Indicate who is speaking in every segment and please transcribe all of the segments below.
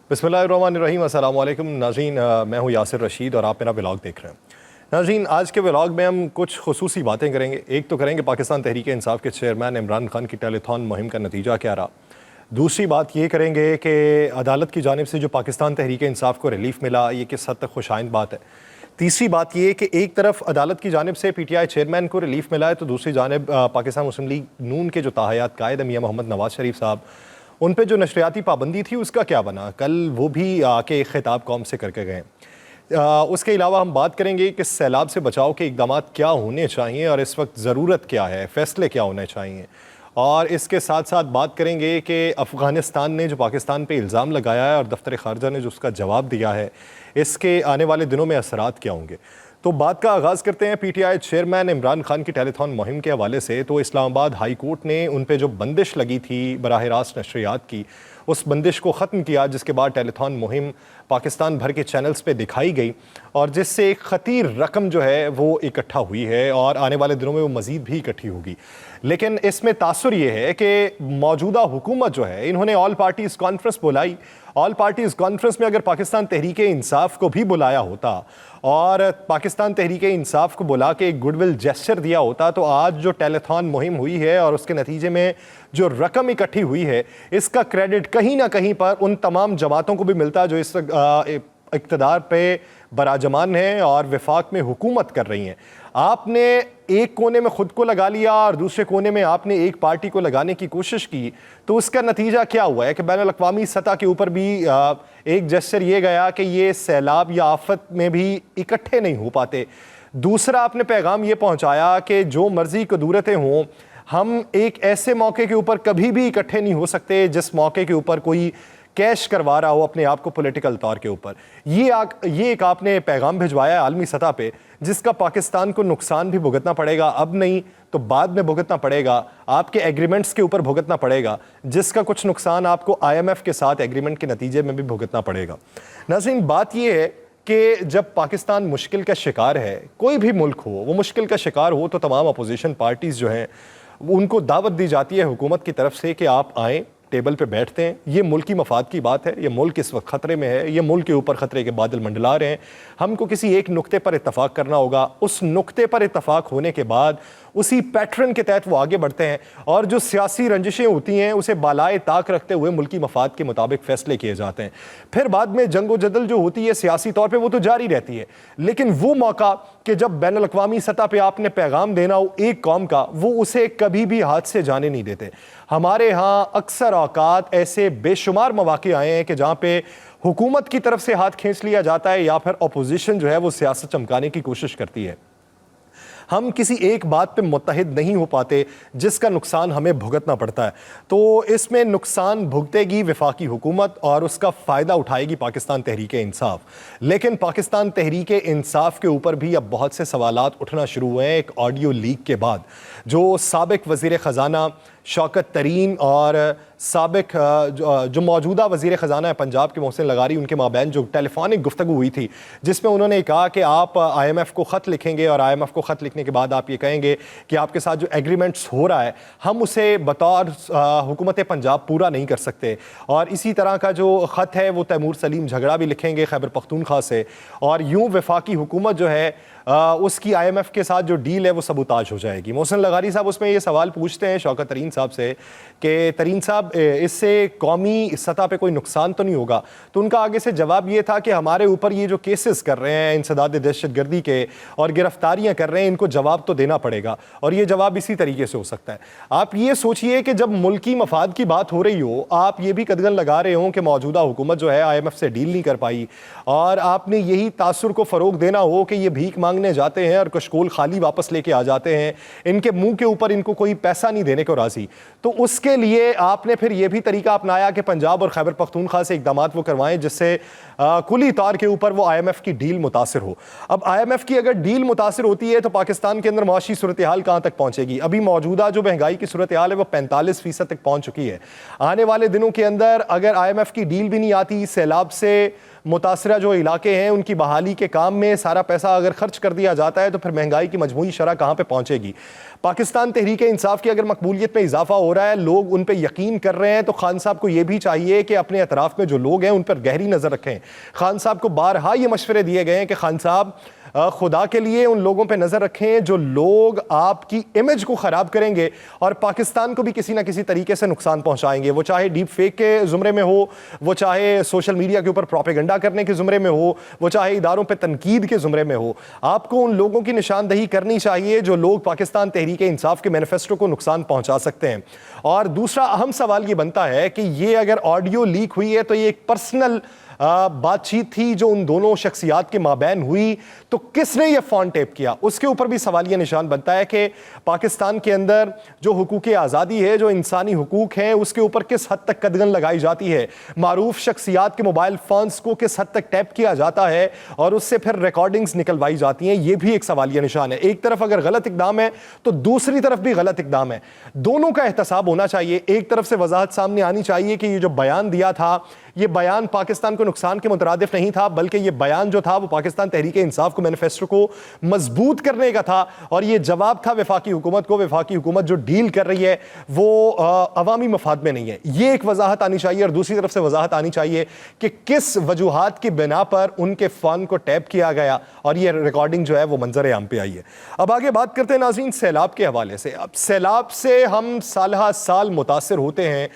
Speaker 1: बिस्मिल्लाहिर्रहमानिर्रहीम। अस्सलाम वालेकुम नाज़रीन, मैं हूँ यासिर रशीद और आप मेरा व्लॉग देख रहे हैं। नाज़रीन, आज के व्लॉग में हम कुछ खुसूसी बातें करेंगे। एक तो करेंगे पाकिस्तान तहरीक इंसाफ के चेयरमैन इमरान खान की टेलीथॉन मुहिम का नतीजा क्या रहा। दूसरी बात ये करेंगे कि अदालत की जानिब से जो पाकिस्तान तहरीक इंसाफ को रिलीफ मिला, ये किस हद तक खुशाइंद बात है। तीसरी बात ये कि एक तरफ अदालत की जानिब से PTI चेयरमैन को रिलीफ मिला है, तो दूसरी जानिब पाकिस्तान मुस्लिम लीग नून के जो ताहयात कायद मियाँ मोहम्मद नवाज शरीफ साहब, उन पे जो नशरियाती पाबंदी थी उसका क्या बना। कल वो भी आके खिताब कौम से करके गए। उसके अलावा हम बात करेंगे कि सैलाब से बचाव के इकदाम क्या होने चाहिए और इस वक्त ज़रूरत क्या है, फ़ैसले क्या होने चाहिए। और इसके साथ साथ बात करेंगे कि अफ़गानिस्तान ने जो पाकिस्तान पे इल्ज़ाम लगाया है और दफ्तर ख़ारजा ने जो उसका जवाब दिया है, इसके आने वाले दिनों में असरात क्या होंगे। तो बात का आगाज़ करते हैं PTI चेयरमैन इमरान खान की टेलीथॉन मुहिम के हवाले से। तो इस्लामाबाद हाई कोर्ट ने उन पे जो बंदिश लगी थी बराह रास्त नशरियात की, उस बंदिश को ख़त्म किया, जिसके बाद टेलीथॉन मुहिम पाकिस्तान भर के चैनल्स पे दिखाई गई और जिससे एक ख़तीर रकम जो है वो इकट्ठा हुई है और आने वाले दिनों में वो मज़ीद भी इकट्ठी होगी। लेकिन इसमें तासुर ये है कि मौजूदा हुकूमत जो है, इन्होंने ऑल पार्टीज़ कॉन्फ्रेंस बुलाई। ऑल पार्टीज़ कॉन्फ्रेंस में अगर पाकिस्तान तहरीक इंसाफ को भी बुलाया होता और पाकिस्तान तहरीक इंसाफ को बुला के एक गुडविल जेस्चर दिया होता, तो आज जो टेलीथॉन मुहिम हुई है और उसके नतीजे में जो रकम इकट्ठी हुई है, इसका क्रेडिट कहीं ना कहीं पर उन तमाम जमातों को भी मिलता जो इस इक़्तिदार पे बराजमान है और वफाक में हुकूमत कर रही हैं। आपने एक कोने में ख़ुद को लगा लिया और दूसरे कोने में आपने एक पार्टी को लगाने की कोशिश की, तो उसका नतीजा क्या हुआ है कि बैनुल-अक़वामी सतह के ऊपर भी एक जेस्चर ये गया कि ये सैलाब या आफत में भी इकट्ठे नहीं हो पाते। दूसरा आपने पैगाम ये पहुँचाया कि जो मर्ज़ी कदूरतें हों, हम एक ऐसे मौके के ऊपर कभी भी इकट्ठे नहीं हो सकते जिस मौके के ऊपर कोई कैश करवा रहा हो अपने आप को पॉलिटिकल तौर के ऊपर। ये एक आपने पैगाम भिजवाया है आलमी सतह पे, जिसका पाकिस्तान को नुकसान भी भुगतना पड़ेगा, अब नहीं तो बाद में भुगतना पड़ेगा। आपके एग्रीमेंट्स के ऊपर भुगतना पड़ेगा, जिसका कुछ नुकसान आपको IMF के साथ एग्रीमेंट के नतीजे में भी भुगतना पड़ेगा। नाज़रीन, बात यह है कि जब पाकिस्तान मुश्किल का शिकार है, कोई भी मुल्क हो वो मुश्किल का शिकार हो, तो तमाम अपोजिशन पार्टीज़ जो हैं उनको दावत दी जाती है हुकूमत की तरफ से कि आप आएँ, टेबल पे बैठते हैं। ये मुल्क की मफाद की बात है, ये मुल्क इस वक्त ख़तरे में है, ये मुल्क के ऊपर ख़तरे के बादल मंडला रहे हैं। हमको किसी एक नुक्ते पर इत्तफाक करना होगा, उस नुक्ते पर इत्तफाक होने के बाद उसी पैटर्न के तहत वो आगे बढ़ते हैं और जो सियासी रंजिशें होती हैं उसे बालाए ताक रखते हुए मुल्की मफाद के मुताबिक फ़ैसले किए जाते हैं। फिर बाद में जंगो जदल जो होती है सियासी तौर पर, वो तो जारी रहती है, लेकिन वो मौका कि जब बैनुल-अक़वामी सतह पर आपने पैगाम देना हो एक कौम का, वो उसे कभी भी हाथ से जाने नहीं देते। हमारे यहाँ अक्सर औकात ऐसे बेशुमार मौके आए हैं कि जहाँ पे हुकूमत की तरफ से हाथ खींच लिया जाता है या फिर अपोजिशन जो है वो सियासत चमकाने की कोशिश करती है। हम किसी एक बात पे मुत्तहिद नहीं हो पाते जिसका नुकसान हमें भुगतना पड़ता है। तो इसमें नुकसान भुगतेगी वफाकी हुकूमत और उसका फ़ायदा उठाएगी पाकिस्तान तहरीक इंसाफ। लेकिन पाकिस्तान तहरीक इंसाफ के ऊपर भी अब बहुत से सवालात उठना शुरू हुए हैं एक ऑडियो लीक के बाद, जो साबिक वज़ीर ख़जाना शौकत तरीन और साबिक जो मौजूदा वज़ीर ख़जाना है पंजाब के मोहसिन लगारी, उनके माबैन जो टेलीफोनिक गुफ्तगू हुई थी, जिसमें उन्होंने कहा कि आप IMF को ख़त लिखेंगे और IMF को ख़त लिखने के बाद आप ये कहेंगे कि आपके साथ जो एग्रीमेंट्स हो रहा है हम उसे बतौर हुकूमत पंजाब पूरा नहीं कर सकते। और इसी तरह का जो ख़त है वो तैमूर सलीम झगड़ा भी लिखेंगे खैबर पख्तूनख्वा से, और यूँ वफाकी हुकूमत जो है उसकी IMF के साथ जो डील है वो सबूताज हो जाएगी। मोहसिन लगारी साहब उसमें ये सवाल पूछते हैं शौकत तरीन साहब से कि तरीन साहब, इससे कौमी सतह पे कोई नुकसान तो नहीं होगा। तो उनका आगे से जवाब ये था कि हमारे ऊपर ये जो केसेस कर रहे हैं इंसदाद दहशतगर्दी के और गिरफ्तारियां कर रहे हैं, इनको जवाब तो देना पड़ेगा, और ये जवाब इसी तरीके से हो सकता है। आप ये सोचिए कि जब मुल्की मफाद की बात हो रही हो, आप ये भी कदगन लगा रहे हो कि मौजूदा हुकूमत जो है IMF से डील नहीं कर पाई, और आपने यही तासुर को फ़रोग देना हो कि ये भीख मांगने जाते हैं और कशकोल खाली वापस लेके आ जाते हैं, इनके मुंह के ऊपर इनको कोई पैसा नहीं देने को राजी। तो उसके लिए आपने फिर यह भी तरीका अपनाया कि पंजाब और खैबर पख्तूनख्वा से इकदाम वो करवाएं जिससे कुली तौर के ऊपर वो IMF की डील मुतासिर हो। अब IMF की अगर डील मुतासिर होती है तो पाकिस्तान के अंदर माशी सूरत हाल कहाँ तक पहुँचेगी। अभी मौजूदा जो महंगाई की सूरत हाल है वो 45% तक पहुँच चुकी है। आने वाले दिनों के अंदर अगर IMF की डील भी नहीं आती, सैलाब से मुतासरा जो इलाके हैं उनकी बहाली के काम में सारा पैसा अगर खर्च कर दिया जाता है तो फिर महंगाई की मजमूई शरह कहाँ पे पहुंचेगी। पाकिस्तान तहरीक इंसाफ की अगर मकबूलियत में इजाफा हो रहा है, लोग उन पर यकीन कर रहे हैं, तो खान साहब को यह भी चाहिए कि अपने अतराफ में जो लोग हैं उन पर गहरी नज़र रखें। खान साहब को बारहा ये मशवरे दिए गए हैं कि खान साहब खुदा के लिए उन लोगों पे नज़र रखें जो लोग आपकी इमेज को ख़राब करेंगे और पाकिस्तान को भी किसी ना किसी तरीके से नुकसान पहुंचाएंगे। वो चाहे डीप फेक के ज़ुमरे में हो, वो चाहे सोशल मीडिया के ऊपर प्रोपेगेंडा करने के ज़ुमरे में हो, वो चाहे इदारों पे तनकीद के ज़ुमरे में हो। आपको उन लोगों की निशानदही करनी चाहिए जो लोग पाकिस्तान तहरीक इंसाफ के मैनिफेस्टो को नुकसान पहुँचा सकते हैं। और दूसरा अहम सवाल ये बनता है कि ये अगर ऑडियो लीक हुई है तो ये एक पर्सनल बातचीत थी जो उन दोनों शख्सियात के माबैन हुई, तो किसने ये फ़ोन टेप किया, उसके ऊपर भी सवालिया निशान बनता है कि पाकिस्तान के अंदर जो हुकूक आज़ादी है, जो इंसानी हुकूक हैं, उसके ऊपर किस हद तक कदगन लगाई जाती है। मारूफ शख्सियात के मोबाइल फ़ोन्स को किस हद तक टैप किया जाता है और उससे फिर रिकॉर्डिंग्स निकलवाई जाती हैं, ये भी एक सवालिया निशान है। एक तरफ अगर गलत इकदाम है तो दूसरी तरफ भी गलत इकदाम है। दोनों का एहतसाब होना चाहिए। एक तरफ से वजाहत सामने आनी चाहिए कि ये जो बयान दिया था, ये बयान पाकिस्तान को नुकसान के मुतरादिफ नहीं था, बल्कि ये बयान जो था वो पाकिस्तान तहरीक इंसाफ को मैनिफेस्टो को मजबूत करने का था और ये जवाब था वफाकी हुकूमत को। वफाकी हुकूमत जो डील कर रही है वो अवामी मफाद में नहीं है, ये एक वजाहत आनी चाहिए। और दूसरी तरफ से वजाहत आनी चाहिए कि किस वजूहात की बिना पर उनके फ़ोन को टैप किया गया और ये रिकॉर्डिंग जो है वो मंजर आम पे आई है। अब आगे बात करते हैं नाज़रीन सैलाब के हवाले से। अब सैलाब से हम साल साल मुतासिर होते हैं।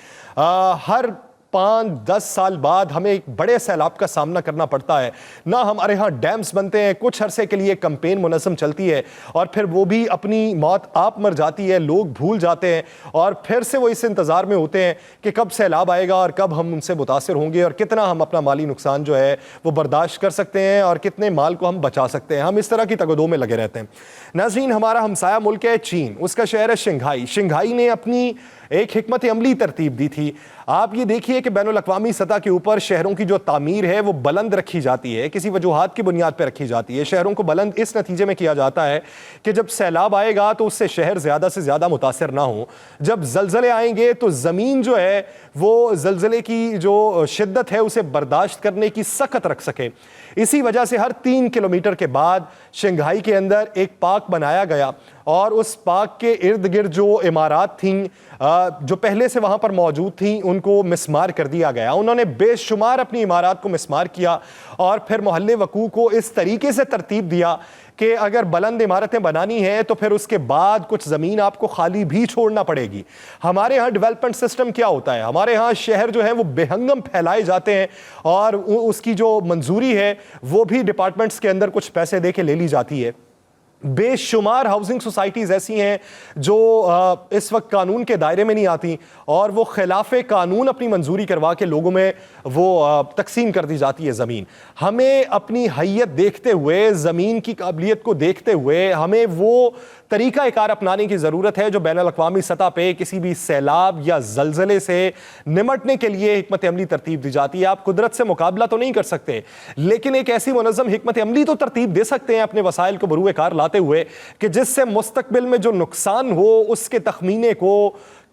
Speaker 1: हर 5-10 साल बाद हमें एक बड़े सैलाब का सामना करना पड़ता है। ना हमारे यहाँ डैम्स बनते हैं, कुछ अरसे के लिए कैंपेन मुनज़्ज़म चलती है और फिर वो भी अपनी मौत आप मर जाती है, लोग भूल जाते हैं और फिर से वो इस इंतज़ार में होते हैं कि कब सैलाब आएगा और कब हम उनसे मुतासिर होंगे और कितना हम अपना माली नुकसान जो है वो बर्दाश्त कर सकते हैं और कितने माल को हम बचा सकते हैं। हम इस तरह की तगदो में लगे रहते हैं। नाज़रीन, हमारा हमसाया मुल्क है चीन, उसका शहर है शंघाई। शंघाई ने अपनी एक हिकमत अमली तरतीब दी थी। आप ये देखिए कि बैनुल अक़वामी सतह के ऊपर शहरों की जो तामीर है वो बुलंद रखी जाती है, किसी वजूहात की बुनियाद पर रखी जाती है। शहरों को बुलंद इस नतीजे में किया जाता है कि जब सैलाब आएगा तो उससे शहर ज़्यादा से ज़्यादा मुतासिर ना हो। जब ज़लज़ले आएंगे तो ज़मीन जो है वो ज़लज़ले की जो शिद्दत है उसे बर्दाश्त करने की सख्त रख सके। इसी वजह से हर 3 किलोमीटर के बाद शंघाई के अंदर एक पार्क बनाया गया और उस पार्क के इर्द गिर्द जो इमारात थीं जो पहले से वहाँ पर मौजूद थीं उनको मिसमार कर दिया गया। उन्होंने बेशुमार अपनी इमारात को मिसमार किया और फिर मोहल्ले वकू को इस तरीके से तरतीब दिया कि अगर बुलंद इमारतें बनानी हैं तो फिर उसके बाद कुछ ज़मीन आपको खाली भी छोड़ना पड़ेगी। हमारे यहाँ डेवलपमेंट सिस्टम क्या होता है, हमारे यहाँ शहर जो है वो बेहंगम फैलाए जाते हैं और उसकी जो मंजूरी है वो भी डिपार्टमेंट्स के अंदर कुछ पैसे दे के ले ली जाती है। बेशुमार हाउसिंग सोसाइटीज़ ऐसी हैं जो इस वक्त कानून के दायरे में नहीं आती और वो खिलाफ कानून अपनी मंजूरी करवा के लोगों में वो तकसीम कर दी जाती है ज़मीन। हमें अपनी हैयत देखते हुए, ज़मीन की काबिलियत को देखते हुए हमें वो तरीका कार अपनाने की ज़रूरत है जो बैनुल अक़वामी सतह पे किसी भी सैलाब या ज़लज़ले से निमटने के लिए हिकमत अमली तरतीब दी जाती है। आप कुदरत से मुकाबला तो नहीं कर सकते, लेकिन एक ऐसी मुनज़्ज़म हिकमत अमली तो तरतीब दे सकते हैं अपने वसाइल को बरूए कार लाते हुए कि जिससे मुस्तकबिल में जो नुकसान हो उसके तखमीने को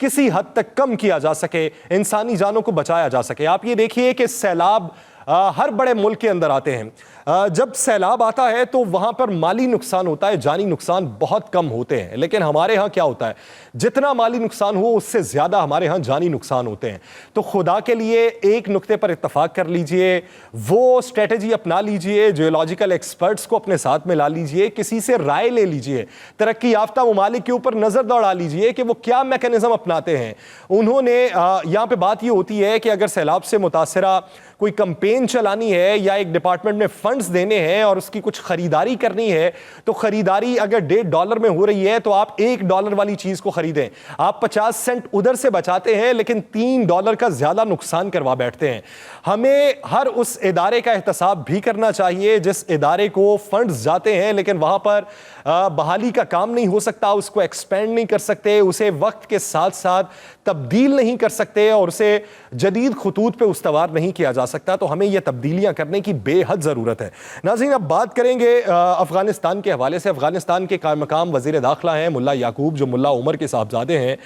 Speaker 1: किसी हद तक कम किया जा सके, इंसानी जानों को बचाया जा सके। आप ये देखिए कि सैलाब हर बड़े मुल्क के अंदर आते हैं। जब सैलाब आता है तो वहां पर माली नुकसान होता है, जानी नुकसान बहुत कम होते हैं। लेकिन हमारे यहाँ क्या होता है, जितना माली नुकसान हो उससे ज़्यादा हमारे यहाँ जानी नुकसान होते हैं। तो खुदा के लिए एक नुक्ते पर इत्तफाक कर लीजिए, वो स्ट्रेटजी अपना लीजिए, जियोलॉजिकल एक्सपर्ट्स को अपने साथ में ला लीजिए, किसी से राय ले लीजिए, तरक्की याफ्ता ममालिक के ऊपर नज़र दौड़ा लीजिए कि वो क्या मैकेनिज़्म अपनाते हैं। उन्होंने यहाँ पर बात ये होती है कि अगर सैलाब से मुतासरा कोई कैंपेन चलानी है या एक डिपार्टमेंट में फंड्स देने हैं और उसकी कुछ खरीदारी करनी है, तो खरीदारी अगर $1.5 में हो रही है तो आप $1 वाली चीज को खरीदें। आप 50 सेंट उधर से बचाते हैं लेकिन $3 का ज्यादा नुकसान करवा बैठते हैं। हमें हर उस इदारे का एहतसाब भी करना चाहिए जिस इदारे को फंड्स जाते हैं लेकिन वहां पर बहाली का काम नहीं हो सकता, उसको एक्सपेंड नहीं कर सकते, उसे वक्त के साथ साथ तब्दील नहीं कर सकते और उसे जदीद खतूत पे उस्तवार नहीं किया जा सकता। तो हमें यह तब्दीलियां करने की बेहद ज़रूरत है। नाज़रीन, अब बात करेंगे अफ़गानिस्तान के हवाले से। अफ़गानिस्तान के कार मकाम वज़ीर दाखिला हैं मुल्ला याकूब, जो मुल्ला उमर के साहबजादे हैं।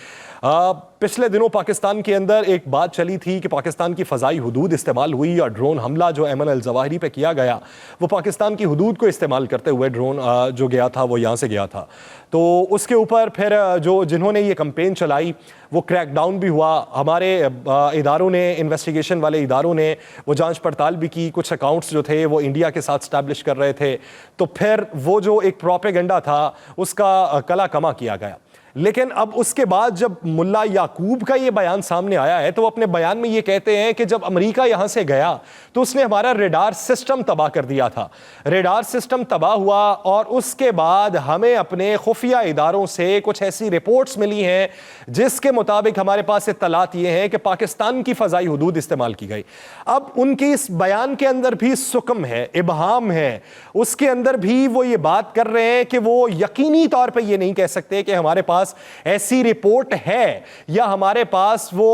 Speaker 1: पिछले दिनों पाकिस्तान के अंदर एक बात चली थी कि पाकिस्तान की फ़ज़ाई हुदूद इस्तेमाल हुई और ड्रोन हमला जो ऐमन अल ज़वाहिरी पे किया गया वो पाकिस्तान की हुदूद को इस्तेमाल करते हुए ड्रोन जो गया था वो यहाँ से गया था। तो उसके ऊपर फिर जिन्होंने ये कैंपेन चलाई वो क्रैकडाउन भी हुआ। हमारे इदारों ने, इन्वेस्टिगेशन वाले इदारों ने वो जांच पड़ताल भी की। कुछ अकाउंट्स जो थे वो इंडिया के साथ स्टैब्लिश कर रहे थे। तो फिर वो जो एक प्रोपेगेंडा था उसका कला कमा किया गया। लेकिन अब उसके बाद जब मुल्ला याकूब का ये बयान सामने आया है तो वो अपने बयान में ये कहते हैं कि जब अमेरिका यहां से गया तो उसने हमारा रेडार सिस्टम तबाह कर दिया था। रेडार सिस्टम तबाह हुआ और उसके बाद हमें अपने खुफिया इदारों से कुछ ऐसी रिपोर्ट्स मिली हैं जिसके मुताबिक हमारे पास इत्तलात ये हैं कि पाकिस्तान की फ़ज़ाई हुदूद इस्तेमाल की गई। अब उनकी इस बयान के अंदर भी सुकम है, इबहाम है। उसके अंदर भी वो ये बात कर रहे हैं कि वो यकीनी तौर पर ये नहीं कह सकते कि हमारे पास ऐसी रिपोर्ट है या हमारे पास वो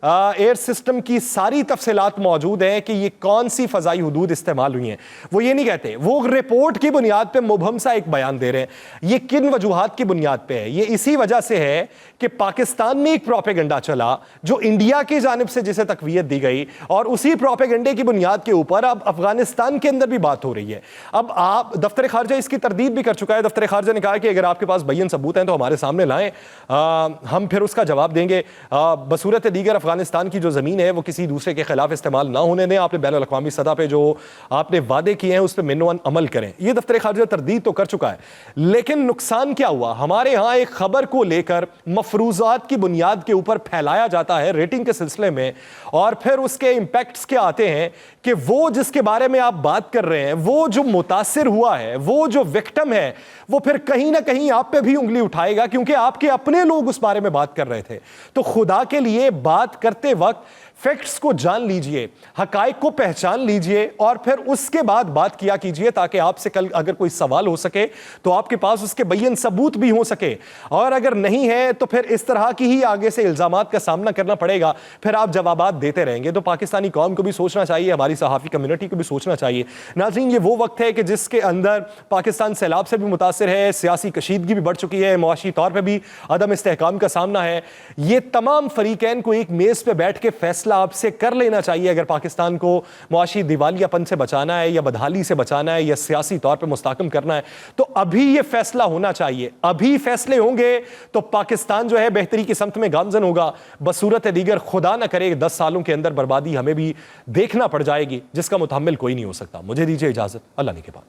Speaker 1: एयर सिस्टम की सारी तफसीलात मौजूद हैं कि ये कौन सी फ़ज़ाई हुदूद इस्तेमाल हुई हैं। वो ये नहीं कहते, वो रिपोर्ट की बुनियाद पे मुबहम सा एक बयान दे रहे हैं। ये किन वजूहात की बुनियाद पे है? ये इसी वजह से है कि पाकिस्तान में एक प्रोपेगेंडा चला जो इंडिया की जानिब से जिसे तकवीयत दी गई और उसी प्रोपेगेंडे की बुनियाद के ऊपर अब अफगानिस्तान के अंदर भी बात हो रही है। अब आप दफ्तर खारजा इसकी तरदीद भी कर चुका है। दफ्तर खारजा ने कहा कि अगर आपके पास बय्यन सबूत हैं तो हमारे सामने लाएं, हम फिर उसका जवाब देंगे। बसूरत दीगर अफगानिस्तान की जो ज़मीन है वो किसी दूसरे के खिलाफ इस्तेमाल ना होने दें। आपने बैनुल अक़वामी सतह पे जो आपने वादे किए हैं उस पर मिन्नवन अमल करें। ये दफ्तर खारजा तरदीद तो कर चुका है, लेकिन नुकसान क्या हुआ? हमारे यहाँ एक खबर को लेकर मफरूजात की बुनियाद के ऊपर फैलाया जाता है रेटिंग के सिलसिले में, और फिर उसके इम्पैक्ट्स क्या आते हैं कि वो जिसके बारे में आप बात कर रहे हैं, वो जो मुतासिर हुआ है, वो जो विक्टिम है, वो फिर कहीं ना कहीं आप पे भी उंगली उठाएगा क्योंकि आपके अपने लोग उस बारे में बात कर रहे थे। तो खुदा के लिए बात करते वक्त फैक्ट्स को जान लीजिए, हकाइक को पहचान लीजिए और फिर उसके बाद बात किया कीजिए ताकि आपसे कल अगर कोई सवाल हो सके तो आपके पास उसके बय्यन सबूत भी हो सके। और अगर नहीं है तो फिर इस तरह की ही आगे से इल्जामात का सामना करना पड़ेगा, फिर आप जवाबात देते रहेंगे। तो पाकिस्तानी कौम को भी सोचना चाहिए, हमारी सहाफ़ी कम्युनिटी को भी सोचना चाहिए। नाज़रीन, ये वो वक्त है कि जिसके अंदर पाकिस्तान सैलाब से भी मुतासिर है, सियासी कशीदगी भी बढ़ चुकी है, मुआशी तौर पर भी अदम इस्तेहकाम का सामना है। ये तमाम फरीकैन को एक मेज़ पर बैठ के फैसला आपसे कर लेना चाहिए अगर पाकिस्तान को मुआशी दिवालियापन से बचाना है या बदहाली से बचाना है या सियासी तौर पर मुस्तहकम करना है, तो अभी ये फैसला होना चाहिए। अभी फैसले होंगे तो पाकिस्तान जो है बेहतरी की समत में गामजन होगा। बसूरत दीगर खुदा न करे 10 सालों के अंदर बर्बादी हमें भी देखना पड़ जाएगी जिसका मुतहम्मिल कोई नहीं हो सकता। मुझे दीजिए इजाजत, अल्लाह ने के बाद।